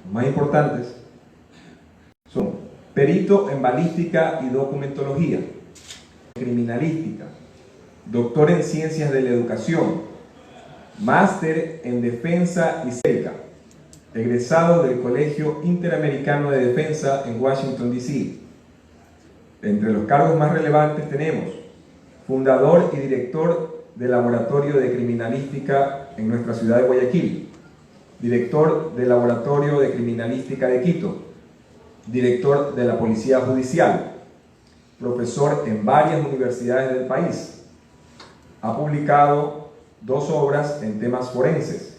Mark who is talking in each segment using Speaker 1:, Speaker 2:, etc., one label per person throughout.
Speaker 1: Los más importantes son perito en balística y documentología, criminalística, doctor en ciencias de la educación, máster en defensa y cerca, egresado del Colegio Interamericano de Defensa en Washington, D.C. Entre los cargos más relevantes tenemos fundador y director del Laboratorio de Criminalística en nuestra ciudad de Guayaquil, director del Laboratorio de Criminalística de Quito, director de la Policía Judicial, profesor en varias universidades del país. Ha publicado 2 obras en temas forenses.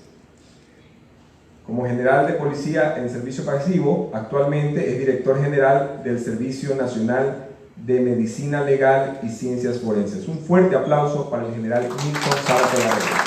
Speaker 1: Como general de policía en servicio pasivo, actualmente es director general del Servicio Nacional de Medicina Legal y Ciencias Forenses. Un fuerte aplauso para el general Milton Zárate Barrera.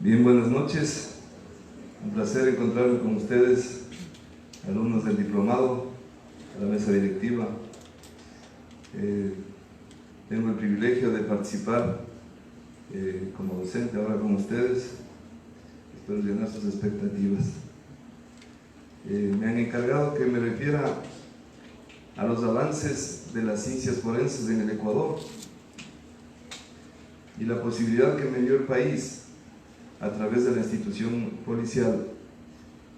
Speaker 2: Bien, buenas noches. Un placer encontrarme con ustedes, alumnos del diplomado, a la mesa directiva. Tengo el privilegio de participar como docente ahora con ustedes. Espero llenar sus expectativas. Me han encargado que me refiera a los avances de las ciencias forenses en el Ecuador y la posibilidad que me dio el país a través de la institución policial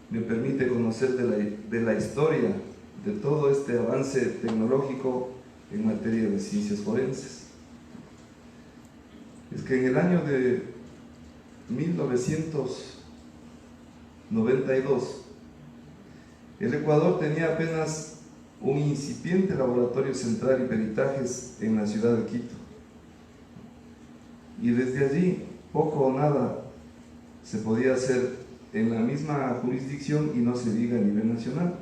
Speaker 2: me permite conocer de la historia de todo este avance tecnológico en materia de ciencias forenses. Es que en el año de 1992 el Ecuador tenía apenas un incipiente laboratorio central y peritajes en la ciudad de Quito, y desde allí poco o nada se podía hacer en la misma jurisdicción y no se diga a nivel nacional.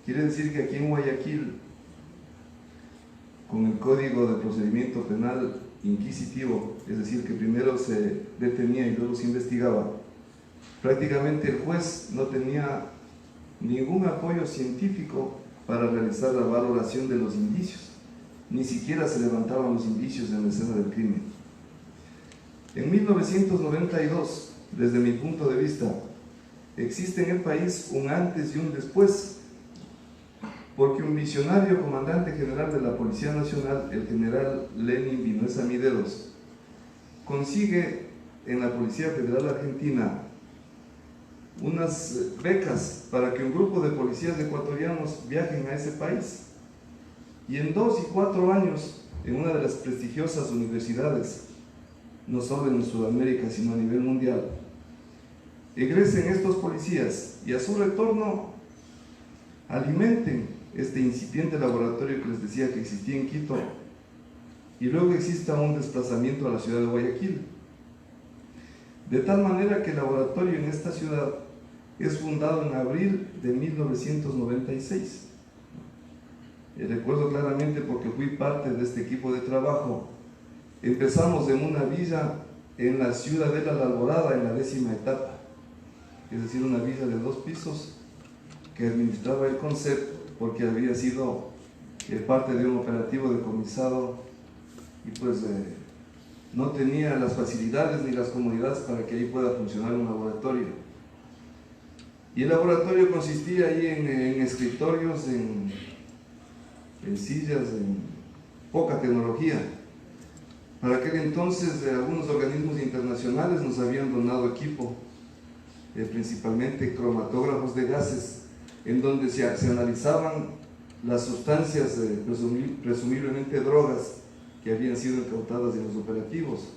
Speaker 2: Quiere decir que aquí en Guayaquil, con el Código de Procedimiento Penal inquisitivo, es decir, que primero se detenía y luego se investigaba, prácticamente el juez no tenía ningún apoyo científico para realizar la valoración de los indicios. Ni siquiera se levantaban los indicios en la escena del crimen. En 1992, desde mi punto de vista, existe en el país un antes y un después, porque un visionario comandante general de la Policía Nacional, el general Lenin Vinuesa Mideros, consigue en la Policía Federal Argentina unas becas para que un grupo de policías ecuatorianos viajen a ese país, y en 2 y 4 años, en una de las prestigiosas universidades, no solo en Sudamérica, sino a nivel mundial, egresen estos policías y a su retorno alimenten este incipiente laboratorio que les decía que existía en Quito, y luego exista un desplazamiento a la ciudad de Guayaquil. De tal manera que el laboratorio en esta ciudad es fundado en abril de 1996. Recuerdo claramente porque fui parte de este equipo de trabajo. Empezamos en una villa en la Ciudadela La Alborada, en la 10ª etapa, es decir, una villa de 2 pisos que administraba el concepto porque había sido parte de un operativo decomisado y pues no tenía las facilidades ni las comodidades para que ahí pueda funcionar un laboratorio. Y el laboratorio consistía ahí en escritorios, en sillas, en poca tecnología. Para aquel entonces algunos organismos internacionales nos habían donado equipo, principalmente cromatógrafos de gases, en donde se analizaban las sustancias, presumiblemente drogas, que habían sido incautadas en los operativos.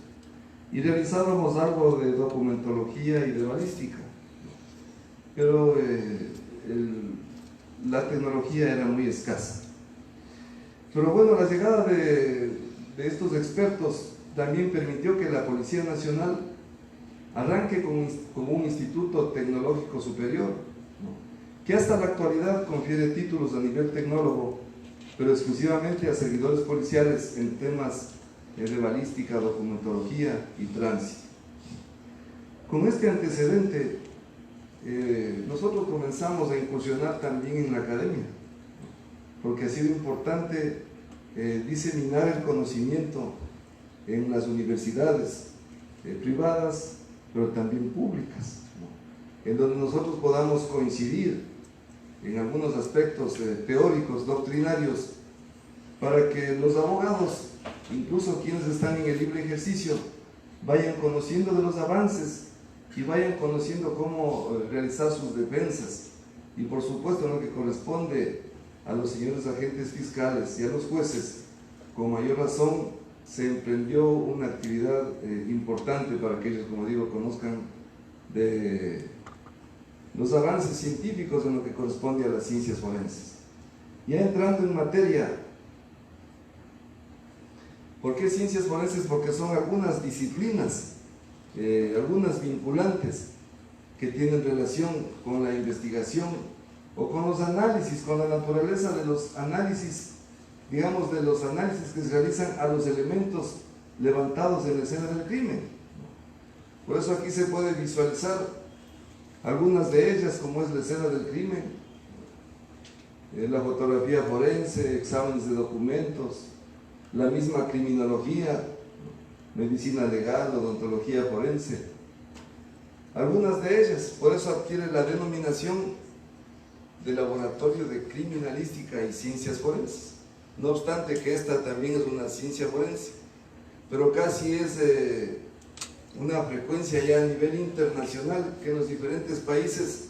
Speaker 2: Y realizábamos algo de documentología y de balística. Pero la tecnología era muy escasa. Pero bueno, la llegada de estos expertos también permitió que la Policía Nacional arranque como un instituto tecnológico superior, ¿no?, que hasta la actualidad confiere títulos a nivel tecnólogo, pero exclusivamente a servidores policiales en temas de balística, documentología y tránsito. Con este antecedente, nosotros comenzamos a incursionar también en la academia, porque ha sido importante diseminar el conocimiento en las universidades privadas, pero también públicas, ¿no?, en donde nosotros podamos coincidir en algunos aspectos teóricos, doctrinarios, para que los abogados, incluso quienes están en el libre ejercicio, vayan conociendo de los avances y vayan conociendo cómo realizar sus defensas. Y por supuesto, lo que corresponde a los señores agentes fiscales y a los jueces, con mayor razón se emprendió una actividad importante para que ellos, como digo, conozcan de los avances científicos en lo que corresponde a las ciencias forenses. Ya entrando en materia, ¿por qué ciencias forenses? Porque son algunas disciplinas, algunas vinculantes, que tienen relación con la investigación o con los análisis, con la naturaleza de los análisis, digamos, de los análisis que se realizan a los elementos levantados en la escena del crimen. Por eso aquí se puede visualizar algunas de ellas, como es la escena del crimen, la fotografía forense, exámenes de documentos, la misma criminología, medicina legal, odontología forense. Algunas de ellas, por eso adquiere la denominación de Laboratorio de Criminalística y Ciencias Forenses. No obstante que esta también es una ciencia forense, pero casi es una frecuencia ya a nivel internacional, que en los diferentes países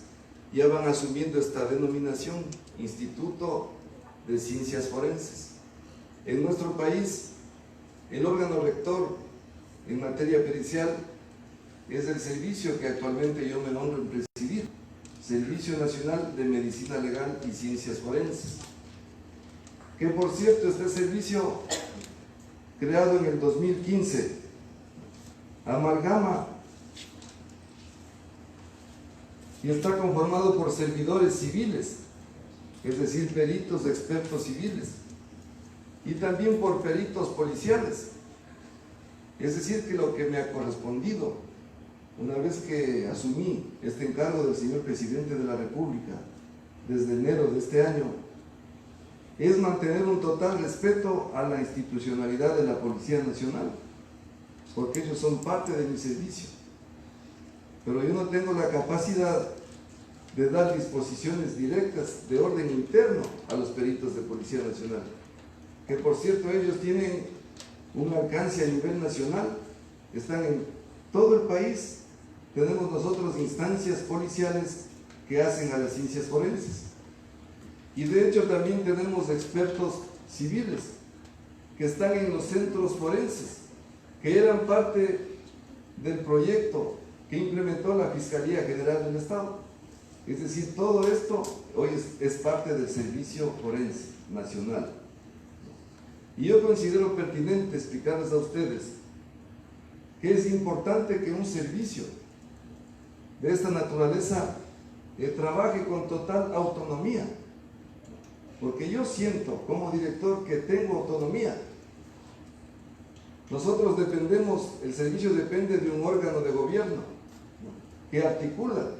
Speaker 2: ya van asumiendo esta denominación, Instituto de Ciencias Forenses. En nuestro país, el órgano rector en materia pericial es el servicio que actualmente yo me honro en presidir, Servicio Nacional de Medicina Legal y Ciencias Forenses, que por cierto este servicio, creado en el 2015, amalgama y está conformado por servidores civiles, es decir, peritos, expertos civiles, y también por peritos policiales. Es decir, que lo que me ha correspondido, una vez que asumí este encargo del señor Presidente de la República, desde enero de este año, es mantener un total respeto a la institucionalidad de la Policía Nacional, porque ellos son parte de mi servicio. Pero yo no tengo la capacidad de dar disposiciones directas de orden interno a los peritos de Policía Nacional, que por cierto ellos tienen un alcance a nivel nacional, están en todo el país. Tenemos nosotros instancias policiales que hacen a las ciencias forenses, y de hecho también tenemos expertos civiles que están en los centros forenses, que eran parte del proyecto que implementó la Fiscalía General del Estado. Es decir, todo esto hoy es parte del Servicio Forense Nacional. Y yo considero pertinente explicarles a ustedes que es importante que un servicio de esta naturaleza trabaje con total autonomía, porque yo siento como director que tengo autonomía. Nosotros dependemos, el servicio depende de un órgano de gobierno, ¿no?, que articula,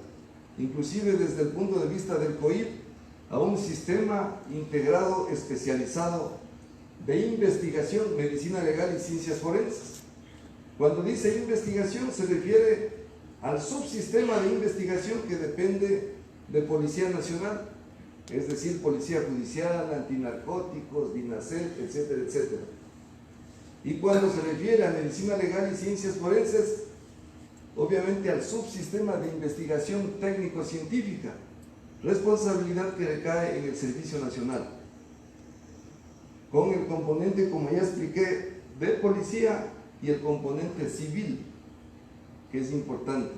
Speaker 2: inclusive desde el punto de vista del COIP, a un sistema integrado, especializado de investigación, medicina legal y ciencias forenses. Cuando dice investigación se refiere al subsistema de investigación que depende de Policía Nacional, es decir, Policía Judicial, Antinarcóticos, DINASET, etcétera, etcétera. Y cuando se refiere a Medicina Legal y Ciencias Forenses, obviamente al subsistema de investigación técnico-científica, responsabilidad que recae en el Servicio Nacional, con el componente, como ya expliqué, de policía y el componente civil, que es importante.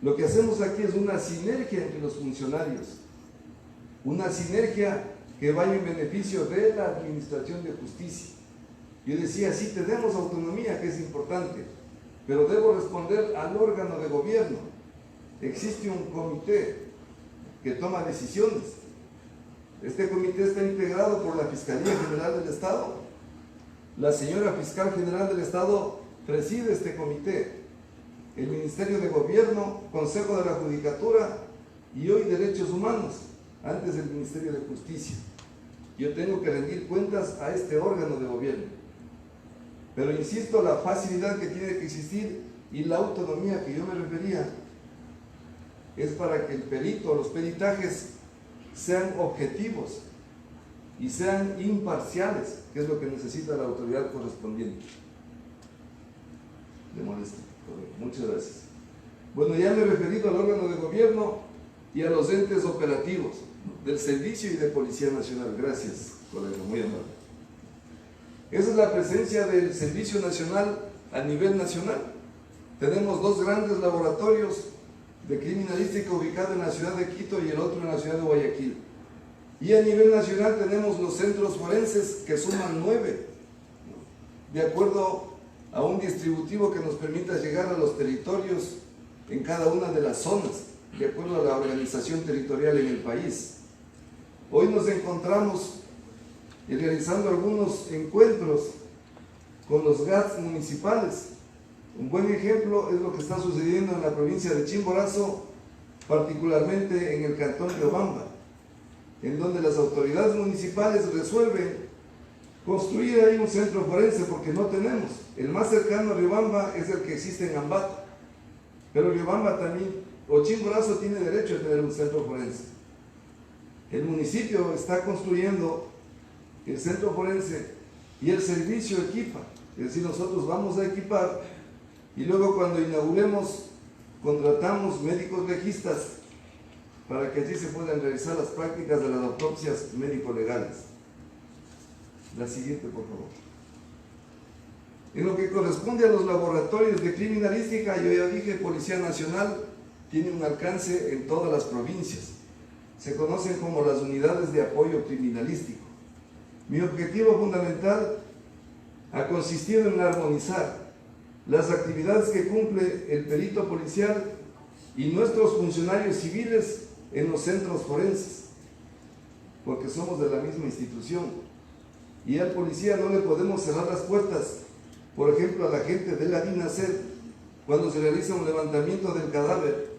Speaker 2: Lo que hacemos aquí es una sinergia entre los funcionarios, una sinergia que vaya en beneficio de la administración de justicia. Yo decía, sí tenemos autonomía, que es importante, pero debo responder al órgano de gobierno. Existe un comité que toma decisiones. Este comité está integrado por la Fiscalía General del Estado. La señora Fiscal General del Estado preside este comité. El Ministerio de Gobierno, Consejo de la Judicatura y hoy Derechos Humanos, antes del Ministerio de Justicia. Yo tengo que rendir cuentas a este órgano de gobierno. Pero insisto, la facilidad que tiene que existir y la autonomía que yo me refería es para que el perito, los peritajes sean objetivos y sean imparciales, que es lo que necesita la autoridad correspondiente. ¿Le molesta? Muchas gracias. Bueno, ya me he referido al órgano de gobierno y a los entes operativos del Servicio y de Policía Nacional. Gracias, colega, muy amable. Esa es la presencia del Servicio Nacional a nivel nacional. Tenemos dos grandes laboratorios de criminalística ubicados en la ciudad de Quito y el otro en la ciudad de Guayaquil. Y a nivel nacional tenemos los centros forenses, que suman 9, de acuerdo a un distributivo que nos permita llegar a los territorios en cada una de las zonas, de acuerdo a la organización territorial en el país. Hoy nos encontramos realizando algunos encuentros con los GATS municipales. Un buen ejemplo es lo que está sucediendo en la provincia de Chimborazo, particularmente en el cantón de Riobamba, en donde las autoridades municipales resuelven construir ahí un centro forense porque no tenemos. El más cercano a Riobamba es el que existe en Ambato, pero Riobamba también, o Chimborazo, tiene derecho a tener un centro forense. El municipio está construyendo el centro forense y el servicio equipa, es decir, nosotros vamos a equipar y luego cuando inauguremos contratamos médicos legistas para que así se puedan realizar las prácticas de las autopsias médico-legales. La siguiente, por favor. En lo que corresponde a los laboratorios de criminalística, yo ya dije, Policía Nacional tiene un alcance en todas las provincias. Se conocen como las unidades de apoyo criminalístico. Mi objetivo fundamental ha consistido en armonizar las actividades que cumple el perito policial y nuestros funcionarios civiles en los centros forenses, porque somos de la misma institución. Y al policía no le podemos cerrar las puertas, por ejemplo, a la gente de la DINASET cuando se realiza un levantamiento del cadáver,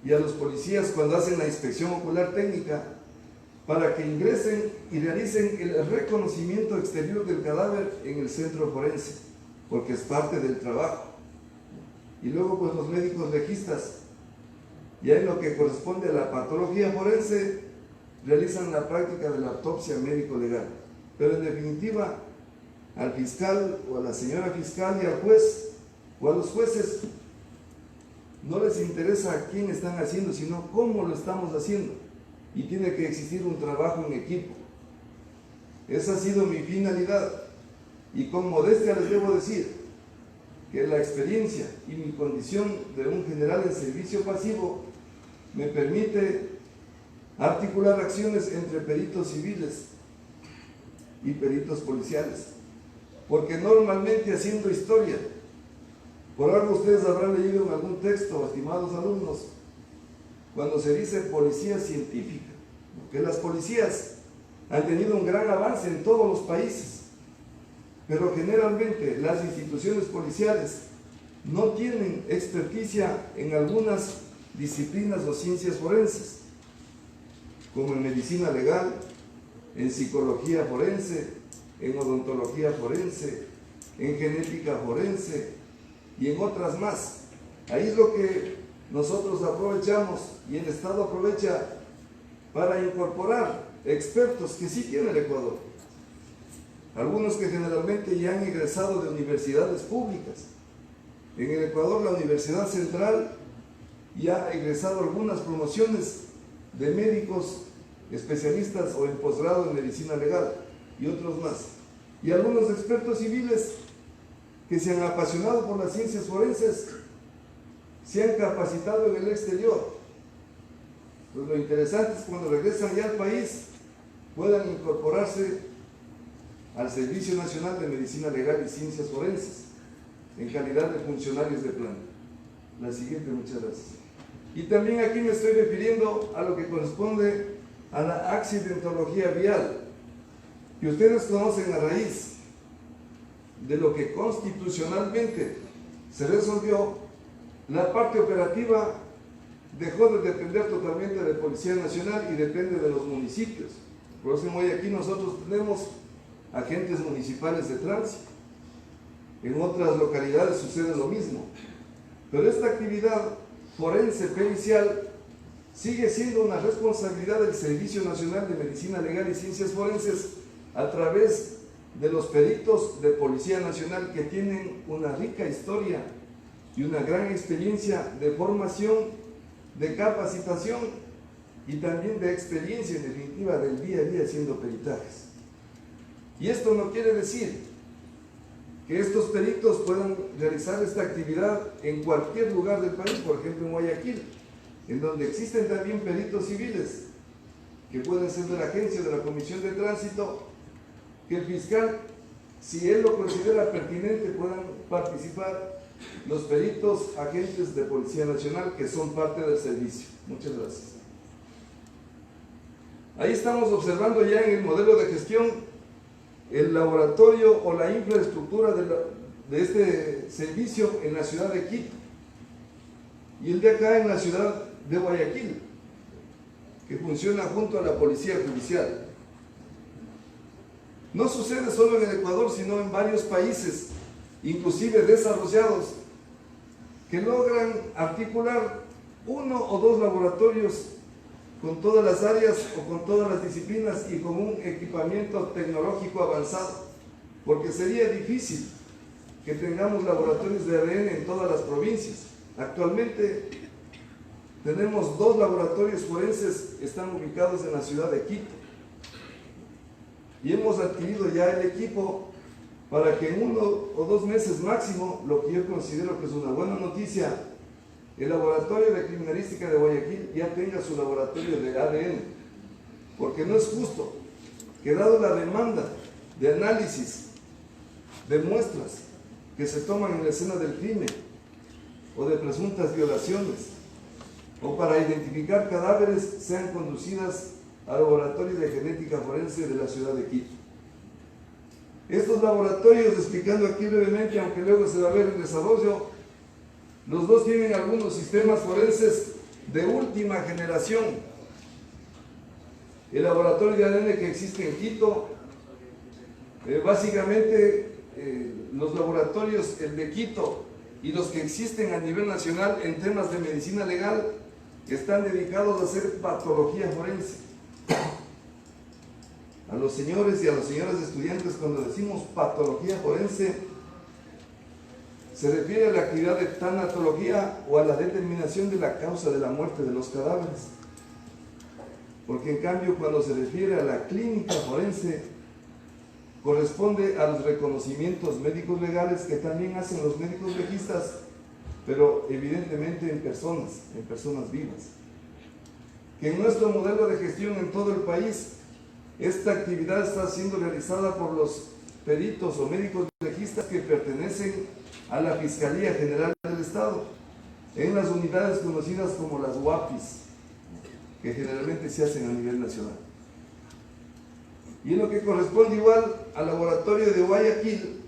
Speaker 2: y a los policías cuando hacen la inspección ocular técnica, para que ingresen y realicen el reconocimiento exterior del cadáver en el centro forense, porque es parte del trabajo. Y luego pues los médicos legistas, ya en lo que corresponde a la patología forense, realizan la práctica de la autopsia médico-legal. Pero en definitiva, al fiscal o a la señora fiscal y al juez o a los jueces no les interesa quién están haciendo, sino cómo lo estamos haciendo. Y tiene que existir un trabajo en equipo. Esa ha sido mi finalidad. Y con modestia les debo decir que la experiencia y mi condición de un general en servicio pasivo me permite articular acciones entre peritos civiles y peritos policiales. Porque normalmente haciendo historia, por algo ustedes habrán leído en algún texto, estimados alumnos, cuando se dice policía científica, que las policías han tenido un gran avance en todos los países, pero generalmente las instituciones policiales no tienen experticia en algunas disciplinas o ciencias forenses, como en medicina legal, en psicología forense, en odontología forense, en genética forense y en otras más. Ahí es lo que nosotros aprovechamos y el Estado aprovecha para incorporar expertos que sí tiene el Ecuador. Algunos que generalmente ya han egresado de universidades públicas. En el Ecuador, la Universidad Central ya ha egresado algunas promociones de médicos especialistas o en posgrado en medicina legal y otros más. Y algunos expertos civiles que se han apasionado por las ciencias forenses se han capacitado en el exterior. Pues lo interesante es cuando regresan ya al país puedan incorporarse al Servicio Nacional de Medicina Legal y Ciencias Forenses en calidad de funcionarios de planta. La siguiente, muchas gracias. Y también aquí me estoy refiriendo a lo que corresponde a la accidentología vial, que ustedes conocen a raíz de lo que constitucionalmente se resolvió. La parte operativa dejó de depender totalmente de Policía Nacional y depende de los municipios. Por eso hoy aquí nosotros tenemos agentes municipales de tránsito. En otras localidades sucede lo mismo. Pero esta actividad forense pericial sigue siendo una responsabilidad del Servicio Nacional de Medicina Legal y Ciencias Forenses a través de los peritos de Policía Nacional que tienen una rica historia y una gran experiencia de formación, de capacitación y también de experiencia en definitiva del día a día haciendo peritajes. Y esto no quiere decir que estos peritos puedan realizar esta actividad en cualquier lugar del país, por ejemplo en Guayaquil, en donde existen también peritos civiles que pueden ser de la agencia o de la Comisión de Tránsito, que el fiscal, si él lo considera pertinente, puedan participar los peritos agentes de Policía Nacional que son parte del servicio. Muchas gracias. Ahí estamos observando ya en el modelo de gestión el laboratorio o la infraestructura de este servicio en la ciudad de Quito y el de acá en la ciudad de Guayaquil, que funciona junto a la Policía Judicial. No sucede solo en el Ecuador, sino en varios países, inclusive desarrollados, que logran articular uno o dos laboratorios con todas las áreas o con todas las disciplinas y con un equipamiento tecnológico avanzado, porque sería difícil que tengamos laboratorios de ADN en todas las provincias. Actualmente tenemos 2 laboratorios forenses, están ubicados en la ciudad de Quito, y hemos adquirido ya el equipo para que en 1 o 2 meses máximo, lo que yo considero que es una buena noticia, el laboratorio de criminalística de Guayaquil ya tenga su laboratorio de ADN, porque no es justo que dado la demanda de análisis de muestras que se toman en la escena del crimen o de presuntas violaciones o para identificar cadáveres sean conducidas al laboratorio de genética forense de la ciudad de Quito. Estos laboratorios, explicando aquí brevemente, aunque luego se va a ver el desarrollo, los dos tienen algunos sistemas forenses de última generación. El laboratorio de ADN que existe en Quito, básicamente los laboratorios, el de Quito y los que existen a nivel nacional en temas de medicina legal, están dedicados a hacer patología forense. A los señores y a las señoras estudiantes, cuando decimos patología forense, se refiere a la actividad de tanatología o a la determinación de la causa de la muerte de los cadáveres. Porque en cambio, cuando se refiere a la clínica forense, corresponde a los reconocimientos médicos legales que también hacen los médicos legistas, pero evidentemente en personas vivas. Que en nuestro modelo de gestión en todo el país, esta actividad está siendo realizada por los peritos o médicos legistas que pertenecen a la Fiscalía General del Estado, en las unidades conocidas como las UAPIs, que generalmente se hacen a nivel nacional. Y en lo que corresponde igual al laboratorio de Guayaquil,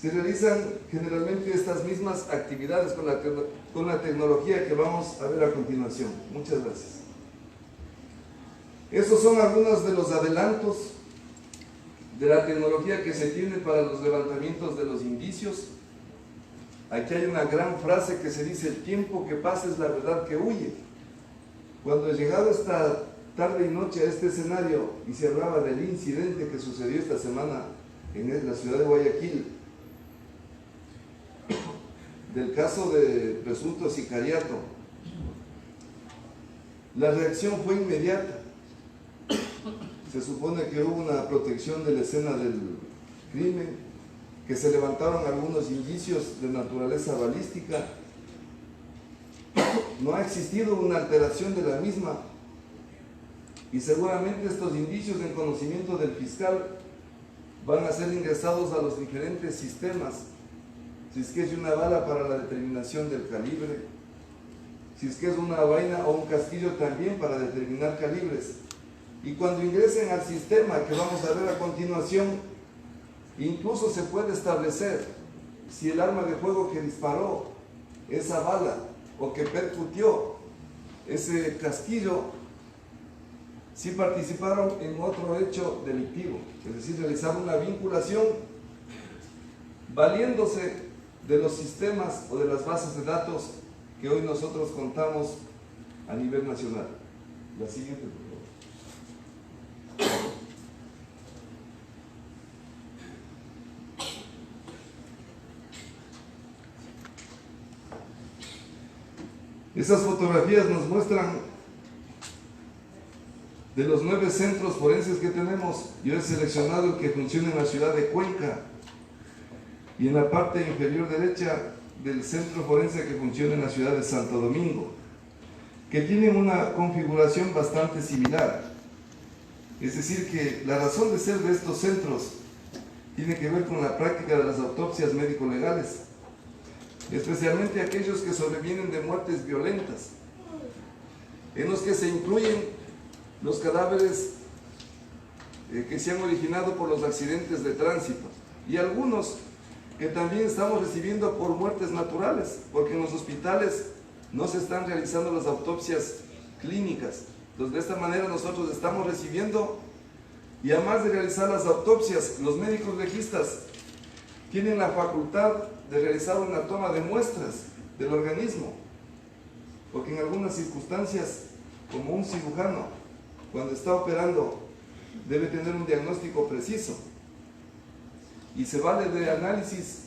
Speaker 2: se realizan generalmente estas mismas actividades con la tecnología que vamos a ver a continuación. Muchas gracias. Estos son algunos de los adelantos de la tecnología que se tiene para los levantamientos de los indicios. Aquí hay una gran frase que se dice: el tiempo que pasa es la verdad que huye. Cuando he llegado esta tarde y noche a este escenario y se hablaba del incidente que sucedió esta semana en la ciudad de Guayaquil, del caso de presunto sicariato, la reacción fue inmediata. Se supone que hubo una protección de la escena del crimen, que se levantaron algunos indicios de naturaleza balística. No ha existido una alteración de la misma y seguramente estos indicios en conocimiento del fiscal van a ser ingresados a los diferentes sistemas. Si es que es una bala para la determinación del calibre, si es que es una vaina o un casquillo también para determinar calibres. Y cuando ingresen al sistema que vamos a ver a continuación, incluso se puede establecer si el arma de fuego que disparó esa bala o que percutió ese casquillo, si participaron en otro hecho delictivo, es decir, realizar una vinculación valiéndose de los sistemas o de las bases de datos que hoy nosotros contamos a nivel nacional. La siguiente, por favor. Esas fotografías nos muestran de los 9 centros forenses que tenemos. Yo he seleccionado el que funciona en la ciudad de Cuenca y en la parte inferior derecha del centro forense que funciona en la ciudad de Santo Domingo, que tienen una configuración bastante similar. Es decir, que la razón de ser de estos centros tiene que ver con la práctica de las autopsias médico-legales, especialmente aquellos que sobrevienen de muertes violentas, en los que se incluyen los cadáveres que se han originado por los accidentes de tránsito y algunos que también estamos recibiendo por muertes naturales, porque en los hospitales no se están realizando las autopsias clínicas. Entonces, de esta manera nosotros estamos recibiendo, y además de realizar las autopsias, los médicos legistas tienen la facultad de realizar una toma de muestras del organismo, porque en algunas circunstancias, como un cirujano, cuando está operando, debe tener un diagnóstico preciso y se vale de análisis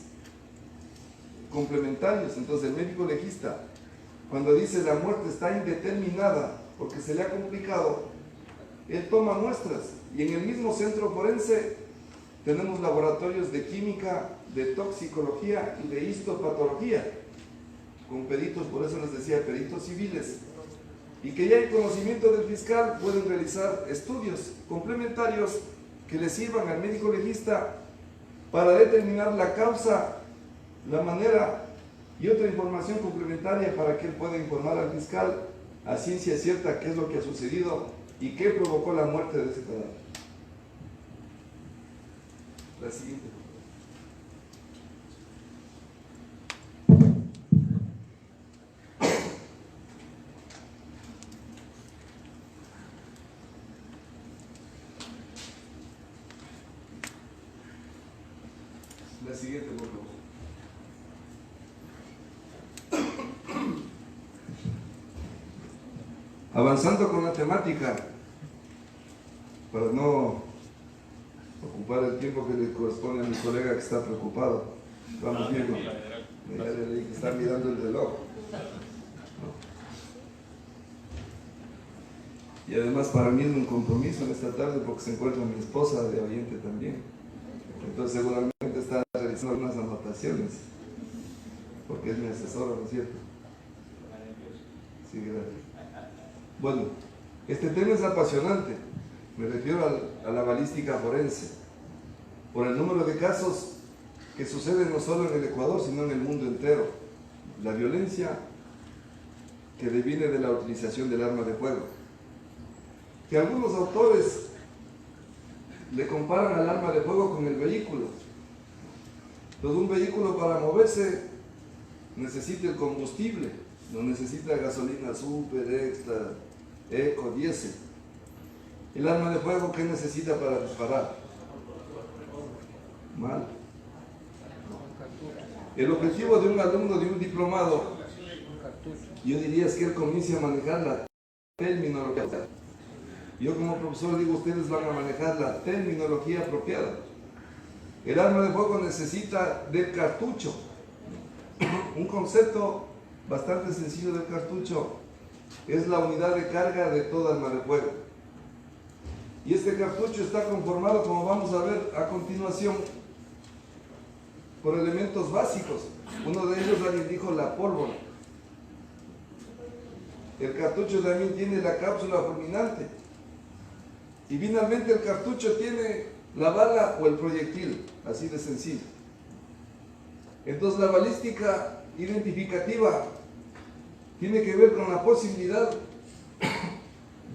Speaker 2: complementarios. Entonces el médico legista, cuando dice la muerte está indeterminada porque se le ha complicado, él toma muestras, y en el mismo centro forense tenemos laboratorios de química, de toxicología y de histopatología, con peritos, por eso les decía, peritos civiles, y que ya en conocimiento del fiscal pueden realizar estudios complementarios que le sirvan al médico legista para determinar la causa, la manera y otra información complementaria para que él pueda informar al fiscal a ciencia cierta qué es lo que ha sucedido y qué provocó la muerte de ese cadáver. La siguiente. La siguiente, por favor. Avanzando con la temática, para no ocupar el tiempo que le corresponde a mi colega que está preocupado. Vamos bien, ¿no? Ya le dije que está mirando el reloj. Y además para mí es un compromiso en esta tarde porque se encuentra mi esposa de oyente también. Entonces seguramente está realizando algunas anotaciones, porque es mi asesora, ¿no es cierto? Sí, gracias. Bueno, este tema es apasionante. Me refiero a la balística forense, por el número de casos que suceden no solo en el Ecuador, sino en el mundo entero. La violencia que deviene de la utilización del arma de fuego, que algunos autores le comparan al arma de fuego con el vehículo. Entonces, un vehículo para moverse necesita el combustible, no necesita gasolina super, extra, eco, diésel. El arma de fuego, ¿qué necesita para disparar? Mal. El objetivo de un alumno de un diplomado, yo diría, es que él comience a manejar la terminología. Yo como profesor digo, ustedes van a manejar la terminología apropiada. El arma de fuego necesita del cartucho. Un concepto bastante sencillo del cartucho es la unidad de carga de toda arma de fuego. Y este cartucho está conformado, como vamos a ver a continuación, por elementos básicos. Uno de ellos, alguien dijo, la pólvora. El cartucho también tiene la cápsula fulminante. Y finalmente el cartucho tiene la bala o el proyectil, así de sencillo. Entonces la balística identificativa tiene que ver con la posibilidad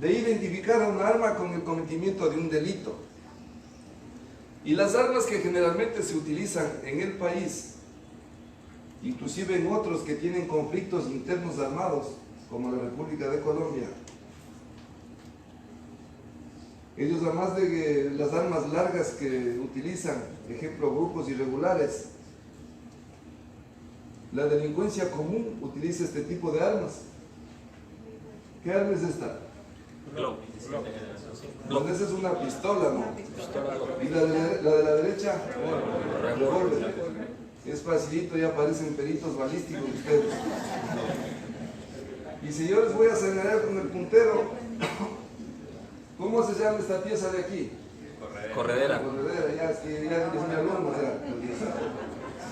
Speaker 2: de identificar a un arma con el cometimiento de un delito. Y las armas que generalmente se utilizan en el país, inclusive en otros que tienen conflictos internos armados, como la República de Colombia, ellos, además de las armas largas que utilizan, ejemplo, grupos irregulares, la delincuencia común utiliza este tipo de armas. ¿Qué arma es esta? Pues esa es una pistola, ¿no? ¿Y la de la derecha? Revólver. Es facilito, ya aparecen peritos balísticos ustedes. Y si yo les voy a señalar con el puntero, ¿cómo se llama esta pieza de aquí?
Speaker 3: Corredera.
Speaker 2: Corredera, ya es mi alumno, ya.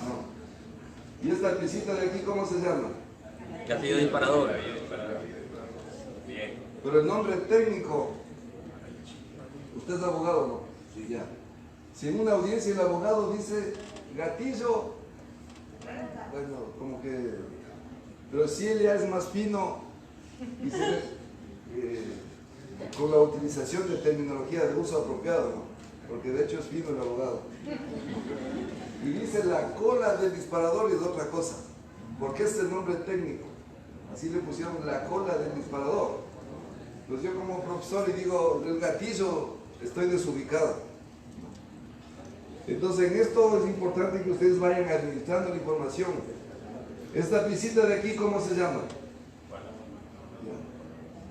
Speaker 2: No. ¿Y esta piecita de aquí cómo se llama?
Speaker 3: Gatillo disparador.
Speaker 2: Pero el nombre técnico, ¿usted es abogado o no? Sí, ya. Si en una audiencia el abogado dice gatillo, bueno, como que... Pero si él ya es más fino, dice, con la utilización de terminología de uso apropiado, ¿no? Porque de hecho es fino el abogado. Y dice la cola del disparador y es otra cosa, porque este es el nombre técnico. Así le pusieron la cola del disparador. Pues yo como profesor y digo, el gatillo, estoy desubicado. Entonces en esto es importante que ustedes vayan administrando la información. Esta piecita de aquí, ¿cómo se llama?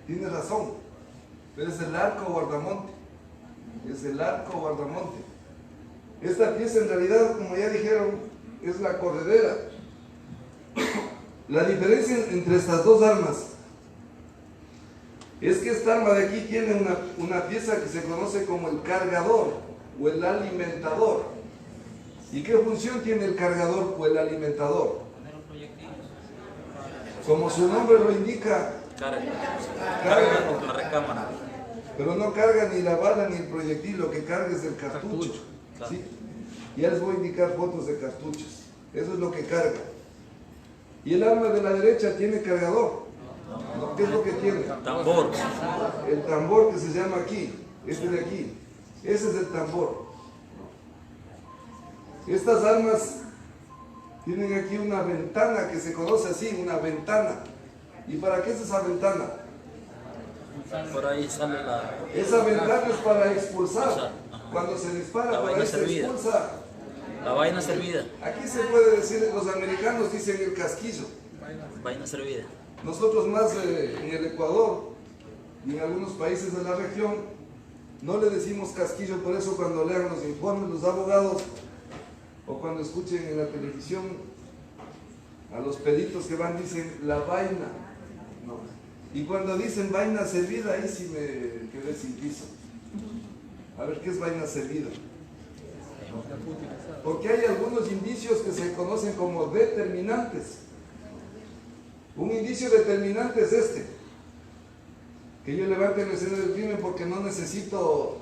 Speaker 2: Tiene razón, pero es el arco guardamonte. Es el arco guardamonte. Esta pieza en realidad, como ya dijeron, es la corredera. La diferencia entre estas dos armas es que esta arma de aquí tiene una pieza que se conoce como el cargador o el alimentador. ¿Y qué función tiene el cargador o el alimentador? Como su nombre lo indica, carga
Speaker 3: con la recámara.
Speaker 2: pero no carga ni la bala ni el proyectil, lo que carga es el cartucho.
Speaker 3: Claro.
Speaker 2: ¿Sí? Ya les voy a indicar fotos de cartuchos. Eso es lo que carga. Y el arma de la derecha tiene cargador. ¿Qué es lo que tiene?
Speaker 3: Tambor.
Speaker 2: El tambor que se llama aquí, este de aquí. Ese es el tambor. Estas armas tienen aquí una ventana que se conoce así, una ventana. ¿Y para qué es esa ventana?
Speaker 3: Por ahí sale la...
Speaker 2: Esa ventana es para expulsar. Cuando se dispara,
Speaker 3: La
Speaker 2: por
Speaker 3: vaina
Speaker 2: ahí se
Speaker 3: servida.
Speaker 2: expulsa.
Speaker 3: La vaina servida.
Speaker 2: Aquí se puede decir, los americanos dicen el casquillo.
Speaker 3: Vaina servida.
Speaker 2: Nosotros más en el Ecuador y en algunos países de la región no le decimos casquillo, por eso cuando lean los informes los abogados o cuando escuchen en la televisión a los peritos que van dicen la vaina. No. Y cuando dicen vaina servida, ahí sí me quedé sin piso. A ver, ¿qué es vaina servida? Porque hay algunos indicios que se conocen como determinantes. Un indicio determinante es este, que yo levante en la escena del crimen porque no necesito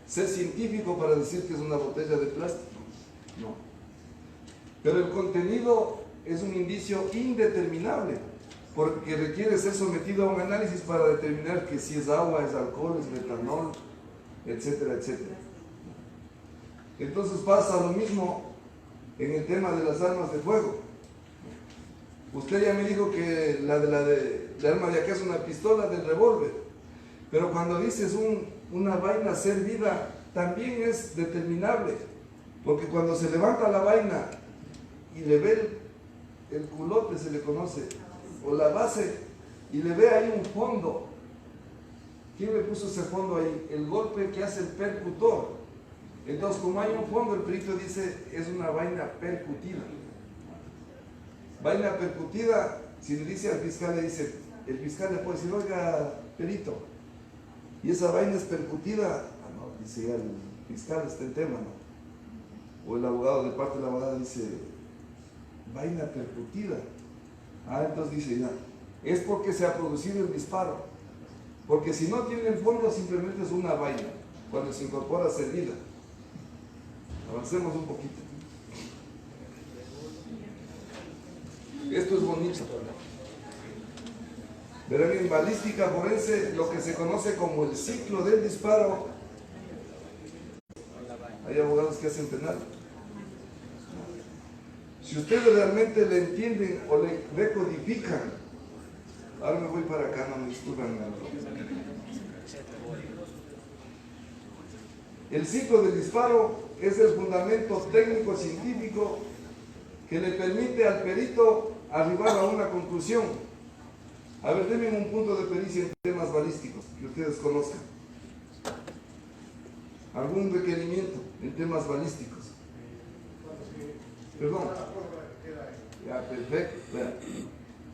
Speaker 2: ser científico para decir que es una botella de plástico. No. Pero el contenido es un indicio indeterminable, porque requiere ser sometido a un análisis para determinar que si es agua, es alcohol, es metanol, etcétera, etcétera. Entonces pasa lo mismo en el tema de las armas de fuego. Usted ya me dijo que la arma de acá es una pistola del revólver, pero cuando dices una vaina servida, también es determinable, porque cuando se levanta la vaina y le ve el culote, se le conoce, o la base, y le ve ahí un fondo. ¿Quién le puso ese fondo ahí? El golpe que hace el percutor. Entonces, como hay un fondo, el perito dice, es una vaina percutida. Vaina percutida, si le dice al fiscal, le dice, el fiscal le puede decir, oiga, perito, y esa vaina es percutida. Ah, no, dice ya el fiscal, está en tema, ¿no? O el abogado, de parte de la abogada, dice, vaina percutida. Ah, entonces dice, ya, es porque se ha producido el disparo. Porque si no tiene el fondo, simplemente es una vaina, cuando se incorpora servida. Avancemos un poquito. Esto es bonito. Verán, en balística forense, lo que se conoce como el ciclo del disparo. Hay abogados que hacen penal. Si ustedes realmente le entienden o le decodifican, ahora me voy para acá, no me disculpan. El ciclo del disparo es el fundamento técnico-científico que le permite al perito arribar a una conclusión. A ver, denme un punto de pericia en temas balísticos que ustedes conozcan. ¿Algún requerimiento en temas balísticos? Perdón. Ya, perfecto. Vea.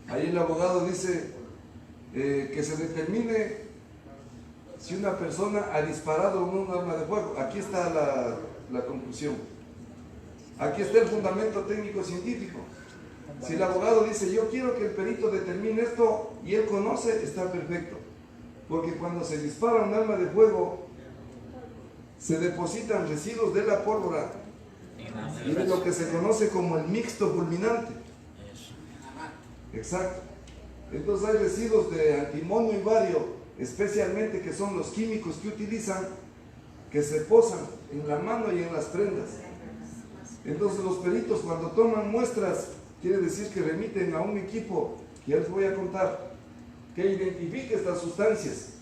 Speaker 2: Ahí el abogado dice que se determine si una persona ha disparado con un arma de fuego. Aquí está la conclusión. Aquí está el fundamento técnico-científico. Si el abogado dice, yo quiero que el perito determine esto y él conoce, está perfecto. Porque cuando se dispara un arma de fuego, se depositan residuos de la pólvora y de lo que se conoce como el mixto fulminante. Exacto. Entonces hay residuos de antimonio y bario, especialmente que son los químicos que utilizan, que se posan en la mano y en las prendas. Entonces los peritos cuando toman muestras, quiere decir que remiten a un equipo, que ya les voy a contar, que identifique estas sustancias.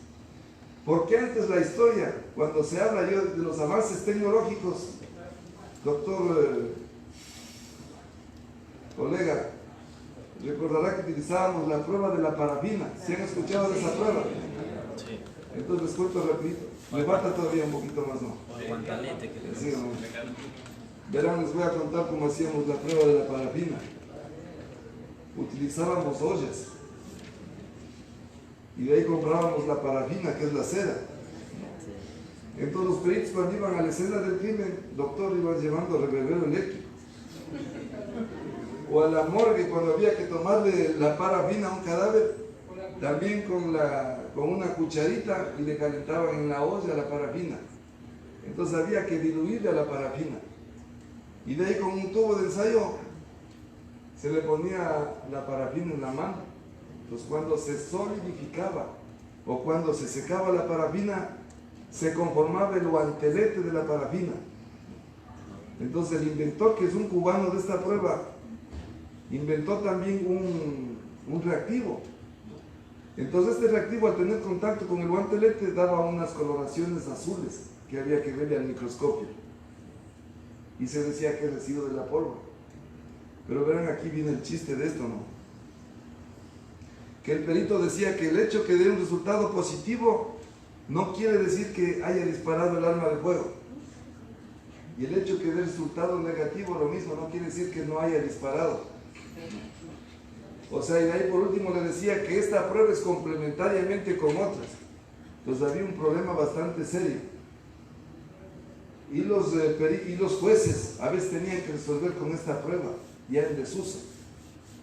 Speaker 2: Porque antes la historia, cuando se habla yo de los avances tecnológicos, doctor, colega, recordará que utilizábamos la prueba de la parafina. ¿Se han escuchado de esa prueba?
Speaker 3: Sí.
Speaker 2: Entonces les cuento rapidito. Me falta todavía un poquito más, ¿no?
Speaker 3: O el guantalete que
Speaker 2: Sí, ¿no? Verán, les voy a contar cómo hacíamos la prueba de la parafina. Utilizábamos ollas y de ahí comprábamos la parafina, que es la cera. Entonces los peritos cuando iban a la escena del crimen, doctor, iban llevando reverbero eléctrico. O a la morgue cuando había que tomarle la parafina a un cadáver, también con una cucharita y le calentaban en la olla la parafina. Entonces había que diluirle a la parafina. Y de ahí con un tubo de ensayo se le ponía la parafina en la mano. Entonces cuando se solidificaba o cuando se secaba la parafina, se conformaba el guantelete de la parafina. Entonces el inventor, que es un cubano de esta prueba, inventó también un reactivo. Entonces este reactivo, al tener contacto con el guantelete, daba unas coloraciones azules que había que verle al microscopio. Y se decía que es residuo de la pólvora. Pero verán, aquí viene el chiste de esto, ¿no? Que el perito decía que el hecho que dé un resultado positivo no quiere decir que haya disparado el arma de fuego. Y el hecho que dé resultado negativo, lo mismo, no quiere decir que no haya disparado. O sea, y de ahí por último le decía que esta prueba es complementariamente con otras. Entonces había un problema bastante serio. Y los jueces a veces tenían que resolver con esta prueba, ya en desuso.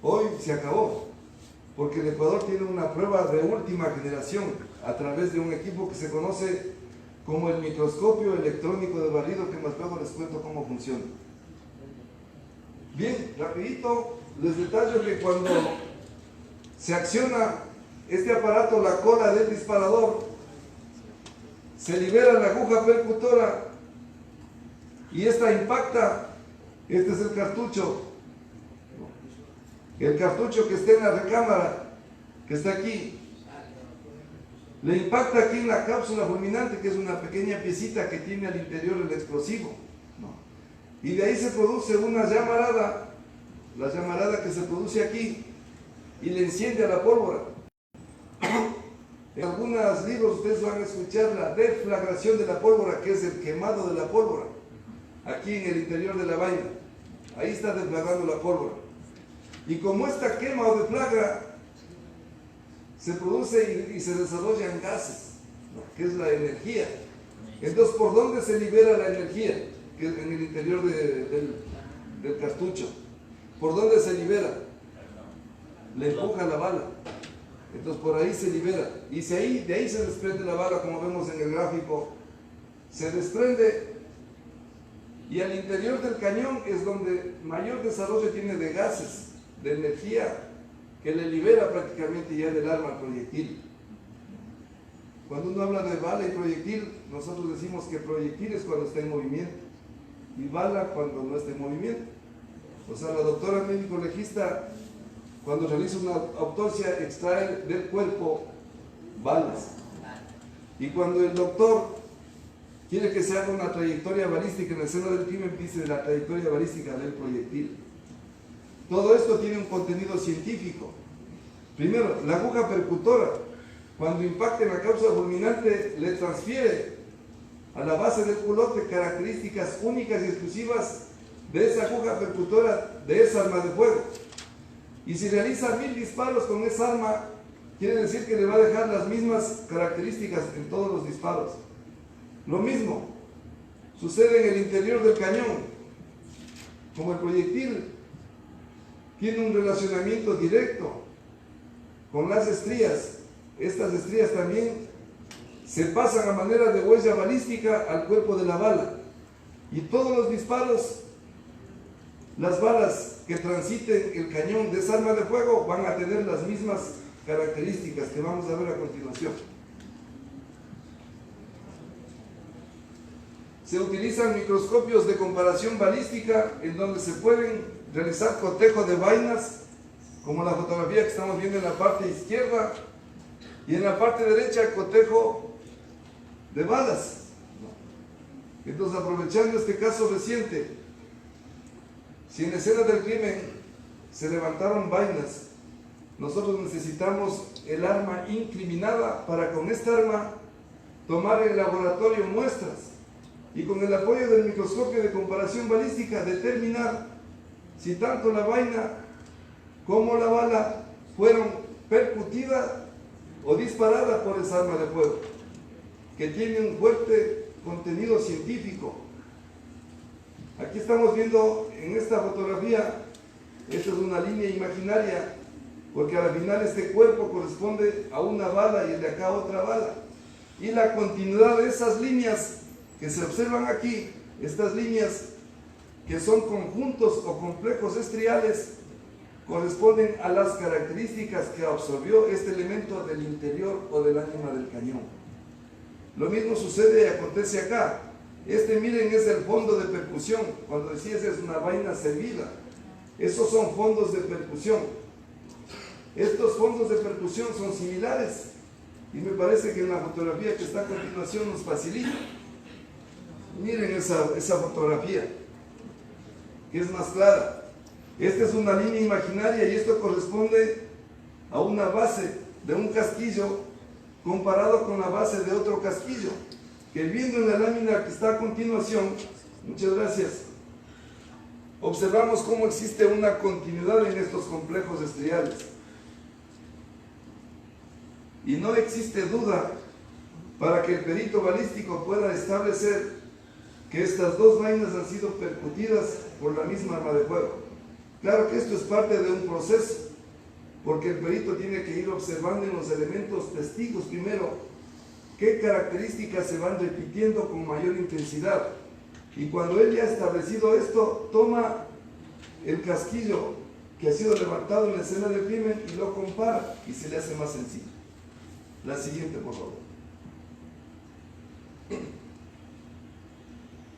Speaker 2: Hoy se acabó, porque el Ecuador tiene una prueba de última generación a través de un equipo que se conoce como el microscopio electrónico de barrido, que más luego les cuento cómo funciona. Bien, rapidito, les detallo que cuando se acciona este aparato, la cola del disparador, se libera la aguja percutora y esta impacta. Este es el cartucho que está en la recámara, que está aquí, le impacta aquí en la cápsula fulminante, que es una pequeña piecita que tiene al interior el explosivo, ¿no? Y de ahí se produce una llamarada la llamarada que se produce aquí y le enciende a la pólvora. En algunos libros ustedes van a escuchar la deflagración de la pólvora, que es el quemado de la pólvora, aquí en el interior de la vaina. Ahí está deflagrando la pólvora. Y como esta quema o deflagra, se produce y se desarrollan gases, ¿no?, que es la energía. Entonces, ¿por dónde se libera la energía? Que es en el interior del cartucho. ¿Por dónde se libera? Le empuja la bala. Entonces por ahí se libera. Y de ahí se desprende la bala, como vemos en el gráfico. Se desprende y al interior del cañón es donde mayor desarrollo tiene de gases, de energía, que le libera prácticamente ya del arma al proyectil. Cuando uno habla de bala y proyectil, nosotros decimos que proyectil es cuando está en movimiento y bala cuando no está en movimiento. O sea, la doctora médico legista, cuando realiza una autopsia, extrae del cuerpo balas. Y cuando el doctor quiere que se haga una trayectoria balística en la escena del crimen, dice la trayectoria balística del proyectil. Todo esto tiene un contenido científico. Primero, la aguja percutora, cuando impacta en la causa fulminante, le transfiere a la base del culote características únicas y exclusivas de esa aguja percutora, de esa arma de fuego. Y si realiza 1000 disparos con esa arma, quiere decir que le va a dejar las mismas características en todos los disparos. Lo mismo sucede en el interior del cañón. Como el proyectil tiene un relacionamiento directo con las estrías, estas estrías también se pasan a manera de huella balística al cuerpo de la bala. Y todos los disparos, las balas que transiten el cañón de esa arma de fuego van a tener las mismas características que vamos a ver a continuación. Se utilizan microscopios de comparación balística en donde se pueden realizar cotejo de vainas, como la fotografía que estamos viendo en la parte izquierda, y en la parte derecha cotejo de balas. Entonces, aprovechando este caso reciente, si en la escena del crimen se levantaron vainas, nosotros necesitamos el arma incriminada para con esta arma tomar en el laboratorio muestras y con el apoyo del microscopio de comparación balística determinar si tanto la vaina como la bala fueron percutidas o disparadas por esa arma de fuego, que tiene un fuerte contenido científico. Aquí estamos viendo en esta fotografía, esta es una línea imaginaria, porque al final este cuerpo corresponde a una bala y el de acá a otra bala. Y la continuidad de esas líneas que se observan aquí, estas líneas que son conjuntos o complejos estriales, corresponden a las características que absorbió este elemento del interior o del ánima del cañón. Lo mismo sucede y acontece acá. Miren, es el fondo de percusión. Cuando decías es una vaina servida, esos son fondos de percusión. Estos fondos de percusión son similares y me parece que en la fotografía que está a continuación nos facilita. Miren esa fotografía, que es más clara. Esta es una línea imaginaria y esto corresponde a una base de un casquillo comparado con la base de otro casquillo, que viendo en la lámina que está a continuación, muchas gracias, observamos cómo existe una continuidad en estos complejos estriales. Y no existe duda para que el perito balístico pueda establecer que estas dos vainas han sido percutidas por la misma arma de fuego. Claro que esto es parte de un proceso, porque el perito tiene que ir observando en los elementos testigos primero qué características se van repitiendo con mayor intensidad. Y cuando él ya ha establecido esto, toma el casquillo que ha sido levantado en la escena del crimen y lo compara y se le hace más sencillo. La siguiente, por favor.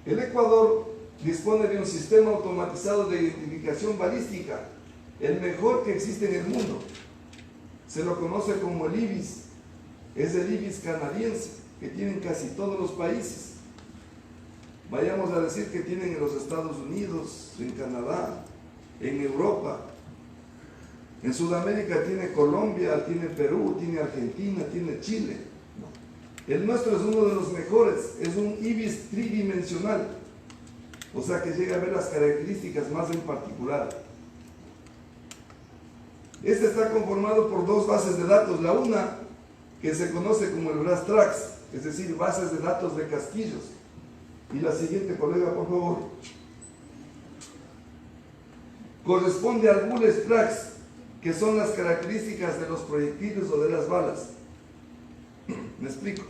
Speaker 2: El Ecuador dispone de un sistema automatizado de identificación balística, el mejor que existe en el mundo. Se lo conoce como el IBIS. Es el IBIS canadiense, que tienen casi todos los países. Vayamos a decir que tienen en los Estados Unidos, en Canadá, en Europa. En Sudamérica tiene Colombia, tiene Perú, tiene Argentina, tiene Chile. El nuestro es uno de los mejores, es un IBIS tridimensional, o sea que llega a ver las características más en particular. Este está conformado por dos bases de datos, la una que se conoce como el Brass Tracks, es decir, bases de datos de casquillos. Y la siguiente, colega, por favor. Corresponde al Bullet Tracks, que son las características de los proyectiles o de las balas. Me explico.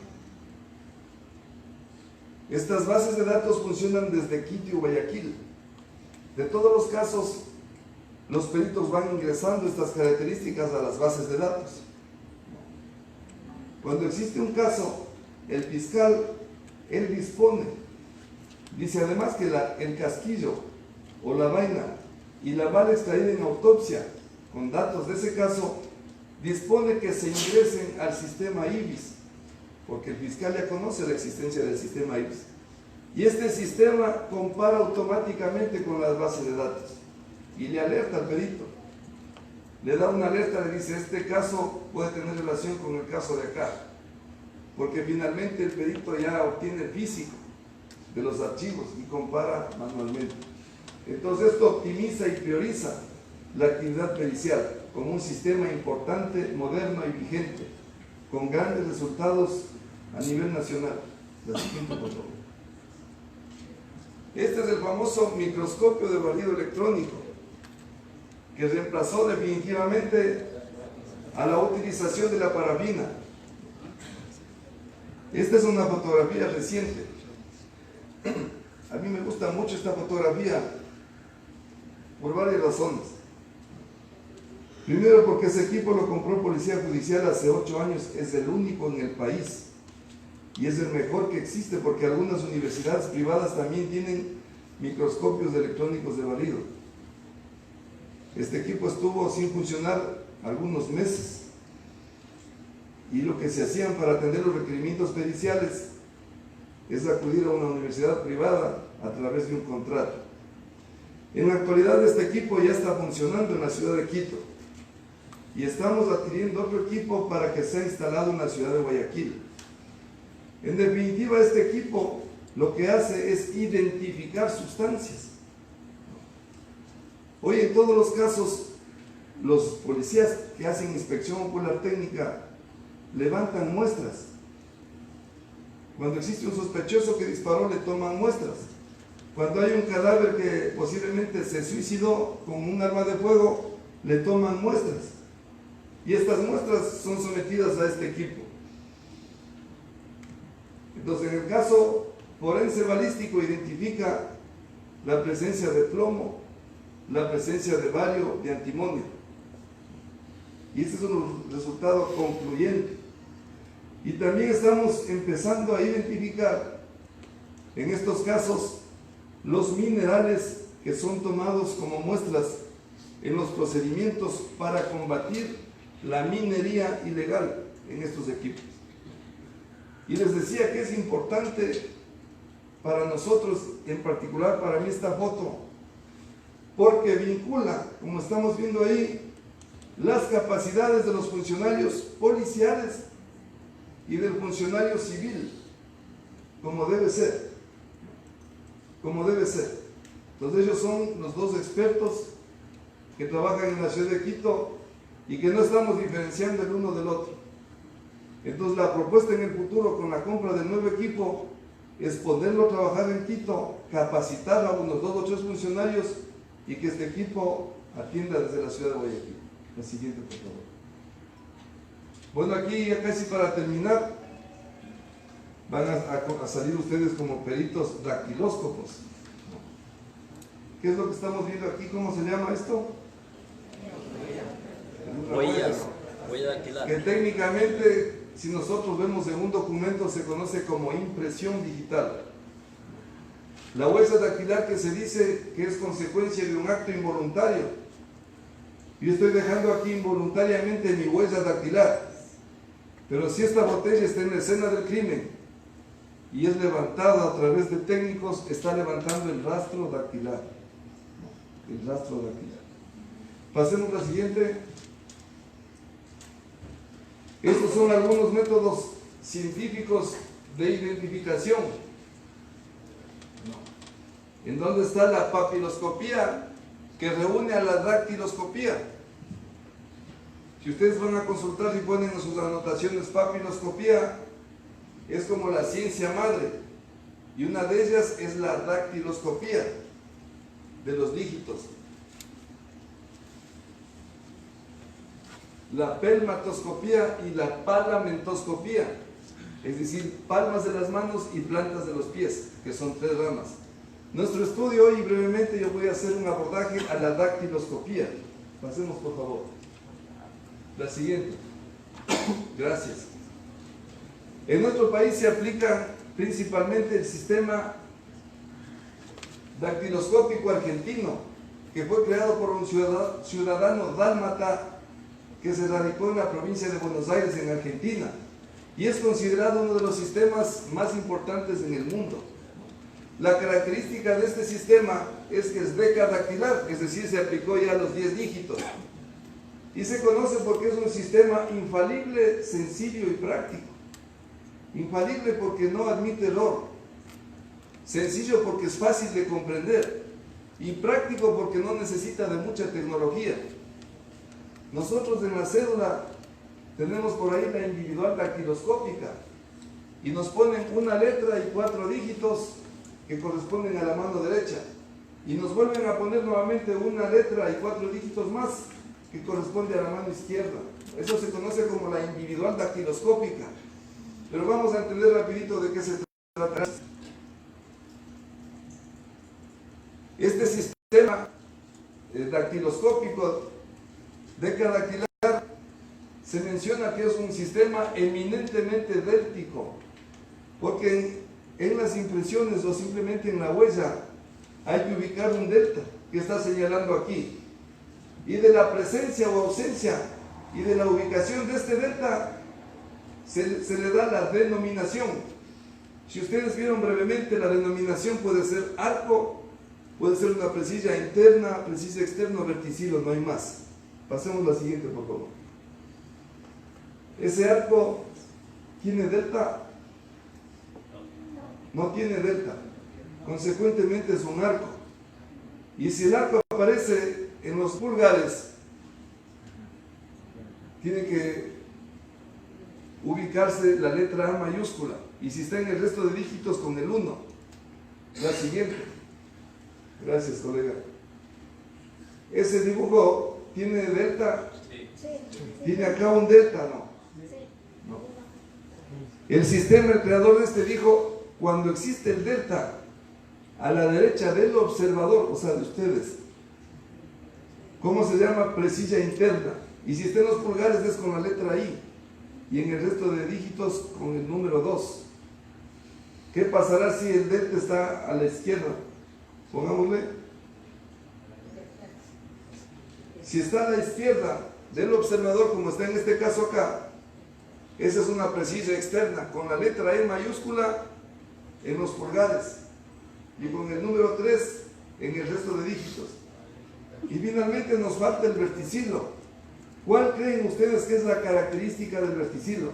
Speaker 2: Estas bases de datos funcionan desde Quito y Guayaquil. De todos los casos, los peritos van ingresando estas características a las bases de datos. Cuando existe un caso, el fiscal, él dispone, dice además que el casquillo o la vaina y la bala extraída en autopsia con datos de ese caso, dispone que se ingresen al sistema IBIS, porque el fiscal ya conoce la existencia del sistema IBIS. Y este sistema compara automáticamente con las bases de datos y le alerta al perito. Le da una alerta, le dice, este caso puede tener relación con el caso de acá, porque finalmente el perito ya obtiene el físico de los archivos y compara manualmente. Entonces esto optimiza y prioriza la actividad pericial como un sistema importante, moderno y vigente, con grandes resultados a nivel nacional. La siguiente, por favor. Este es el famoso microscopio de balido electrónico, que reemplazó definitivamente a la utilización de la parafina. Esta es una fotografía reciente. A mí me gusta mucho esta fotografía por varias razones. Primero, porque ese equipo lo compró Policía Judicial hace 8 años, es el único en el país y es el mejor que existe, porque algunas universidades privadas también tienen microscopios electrónicos de balido. Este equipo estuvo sin funcionar algunos meses y lo que se hacían para atender los requerimientos periciales es acudir a una universidad privada a través de un contrato. En la actualidad este equipo ya está funcionando en la ciudad de Quito y estamos adquiriendo otro equipo para que sea instalado en la ciudad de Guayaquil. En definitiva, este equipo lo que hace es identificar sustancias. Hoy en todos los casos, los policías que hacen inspección ocular técnica levantan muestras. Cuando existe un sospechoso que disparó, le toman muestras. Cuando hay un cadáver que posiblemente se suicidó con un arma de fuego, le toman muestras. Y estas muestras son sometidas a este equipo. Entonces, en el caso forense balístico, identifica la presencia de plomo, la presencia de bario, de antimonio. Y este es un resultado concluyente. Y también estamos empezando a identificar en estos casos los minerales que son tomados como muestras en los procedimientos para combatir la minería ilegal en estos equipos. Y les decía que es importante para nosotros, en particular para mí esta foto, porque vincula, como estamos viendo ahí, las capacidades de los funcionarios policiales y del funcionario civil, como debe ser, como debe ser. Entonces ellos son los dos expertos que trabajan en la ciudad de Quito y que no estamos diferenciando el uno del otro. Entonces la propuesta en el futuro con la compra del nuevo equipo es ponerlo a trabajar en Quito, capacitar a unos 2 o 3 funcionarios y que este equipo atienda desde la ciudad de Guayaquil. La siguiente, por favor. Bueno, aquí ya casi para terminar, van a salir ustedes como peritos dactilóscopos. ¿Qué es lo que estamos viendo aquí? ¿Cómo se llama esto?
Speaker 3: Huella dactilar.
Speaker 2: Que técnicamente, si nosotros vemos en un documento, se conoce como impresión digital. La huella dactilar, que se dice que es consecuencia de un acto involuntario. Yo estoy dejando aquí involuntariamente mi huella dactilar, pero si esta botella está en la escena del crimen y es levantada a través de técnicos, está levantando el rastro dactilar. El rastro dactilar. Pasemos a la siguiente. Estos son algunos métodos científicos de identificación. ¿En dónde está la papiloscopía que reúne a la dactiloscopía? Si ustedes van a consultar y ponen en sus anotaciones papiloscopía, es como la ciencia madre, y una de ellas es la dactiloscopía de los dígitos. La pelmatoscopía y la palamentoscopía, es decir, palmas de las manos y plantas de los pies, que son 3 ramas. Nuestro estudio hoy, brevemente, yo voy a hacer un abordaje a la dactiloscopía. Pasemos, por favor. La siguiente. Gracias. En nuestro país se aplica principalmente el sistema dactiloscópico argentino, que fue creado por un ciudadano dálmata que se radicó en la provincia de Buenos Aires, en Argentina, y es considerado uno de los sistemas más importantes en el mundo. La característica de este sistema es que es decadactilar, es decir, se aplicó ya a los 10 dígitos, y se conoce porque es un sistema infalible, sencillo y práctico. Infalible porque no admite error, sencillo porque es fácil de comprender, y práctico porque no necesita de mucha tecnología. Nosotros en la cédula tenemos por ahí la individual dactiloscópica y nos ponen una letra y 4 dígitos que corresponden a la mano derecha, y nos vuelven a poner nuevamente una letra y 4 dígitos más que corresponde a la mano izquierda. Eso se conoce como la individual dactiloscópica, pero vamos a entender rapidito de qué se trata. Este sistema dactiloscópico decadactilar se menciona que es un sistema eminentemente déltico, porque en las impresiones o simplemente en la huella hay que ubicar un delta que está señalando aquí, y de la presencia o ausencia y de la ubicación de este delta se le da la denominación. Si ustedes vieron brevemente, la denominación puede ser arco, puede ser una presilla interna, presilla externa, verticilo, no hay más. Pasemos a la siguiente, por favor. ¿Ese arco tiene delta? No tiene delta. Consecuentemente es un arco. Y si el arco aparece en los pulgares, tiene que ubicarse la letra A mayúscula. Y si está en el resto de dígitos, con el 1. La siguiente. Gracias, colega. Ese dibujo ¿tiene delta? Sí. ¿Tiene acá un delta? No. No. El sistema, el creador de este dijo, cuando existe el delta a la derecha del observador, o sea, de ustedes, ¿cómo se llama? Presilla interna. Y si está en los pulgares es con la letra I, y en el resto de dígitos con el número 2. ¿Qué pasará si el delta está a la izquierda? Pongámosle. Si está a la izquierda del observador, como está en este caso acá, esa es una presilla externa, con la letra E mayúscula en los pulgares, y con el número 3 en el resto de dígitos. Y finalmente nos falta el verticilo. ¿Cuál creen ustedes que es la característica del verticilo?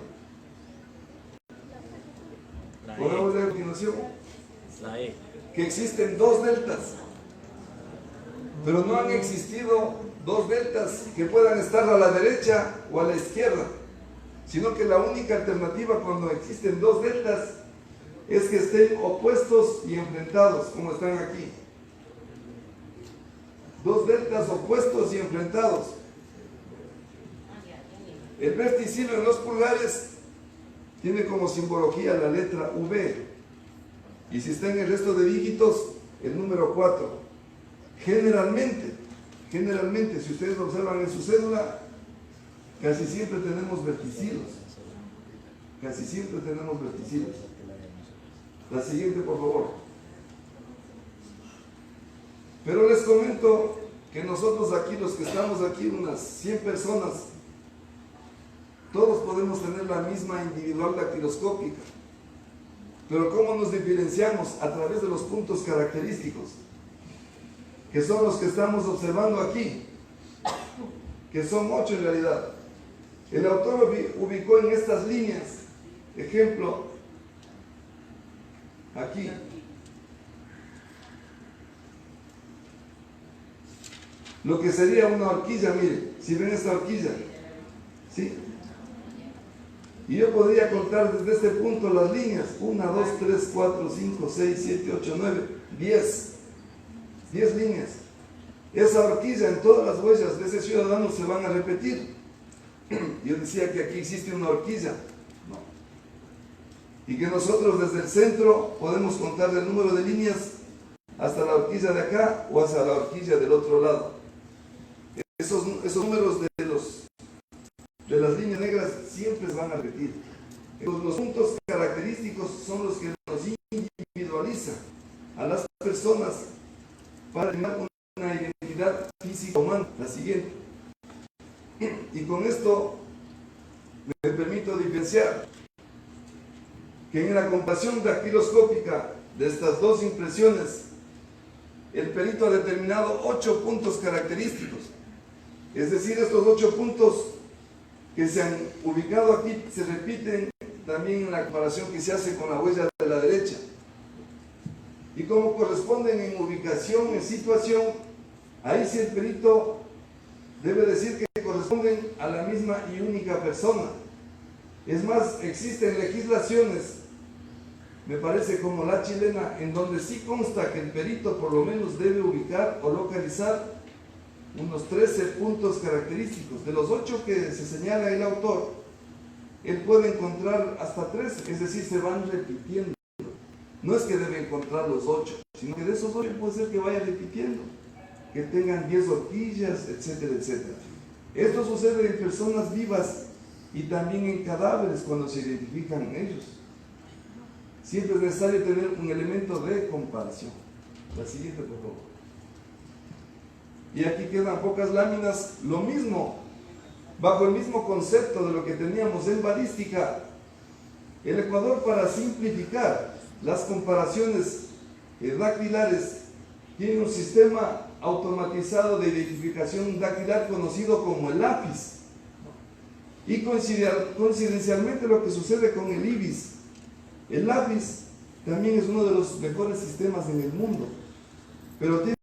Speaker 2: ¿Podemos leer a continuación?
Speaker 3: La E.
Speaker 2: Que existen 2 deltas, pero no han existido 2 deltas que puedan estar a la derecha o a la izquierda, sino que la única alternativa cuando existen 2 deltas es que estén opuestos y enfrentados, como están aquí. 2 deltas opuestos y enfrentados. El verticilo en los pulgares tiene como simbología la letra V, y si está en el resto de dígitos, el número 4. Generalmente, si ustedes observan en su cédula, casi siempre tenemos verticilos. Casi siempre tenemos verticilos. La siguiente, por favor. Pero les comento que nosotros aquí, los que estamos aquí, unas 100 personas, todos podemos tener la misma individual dactiloscópica. Pero ¿cómo nos diferenciamos? A través de los puntos característicos, que son los que estamos observando aquí. que son 8 en realidad. El autor ubicó en estas líneas, ejemplo, aquí, lo que sería una horquilla. Mire, si ven esta horquilla, ¿sí? Y yo podría contar desde este punto las líneas, 1, 2, 3, 4, 5, 6, 7, 8, 9, 10 líneas. Esa horquilla en todas las huellas de ese ciudadano se van a repetir. Yo decía que aquí existe una horquilla, ¿no? Y que nosotros desde el centro podemos contar el número de líneas hasta la horquilla de acá o hasta la horquilla del otro lado. Esos números de las líneas negras siempre se van a repetir. Los puntos característicos son los que nos individualizan a las personas para tener una identidad física humana, la siguiente. Y con esto me permito diferenciar que en la comparación dactiloscópica de estas dos impresiones, el perito ha determinado 8 puntos característicos. Es decir, estos 8 puntos que se han ubicado aquí se repiten también en la comparación que se hace con la huella de la derecha. Y como corresponden en ubicación, en situación, ahí sí el perito debe decir que corresponden a la misma y única persona. Es más, existen legislaciones, me parece como la chilena, en donde sí consta que el perito por lo menos debe ubicar o localizar unos 13 puntos característicos. De los 8 que se señala el autor, él puede encontrar hasta 13, es decir, se van repitiendo. No es que debe encontrar los 8, sino que de esos 8 puede ser que vaya repitiendo, que tengan 10 horquillas, etcétera, etcétera. Esto sucede en personas vivas y también en cadáveres cuando se identifican ellos. Siempre es necesario tener un elemento de comparación. La siguiente, por favor. Y aquí quedan pocas láminas, lo mismo, bajo el mismo concepto de lo que teníamos en balística. El Ecuador, para simplificar las comparaciones dactilares, tiene un sistema automatizado de identificación dactilar conocido como el lápiz. Y coincidencialmente lo que sucede con el IBIS. El lápiz también es uno de los mejores sistemas en el mundo, pero tiene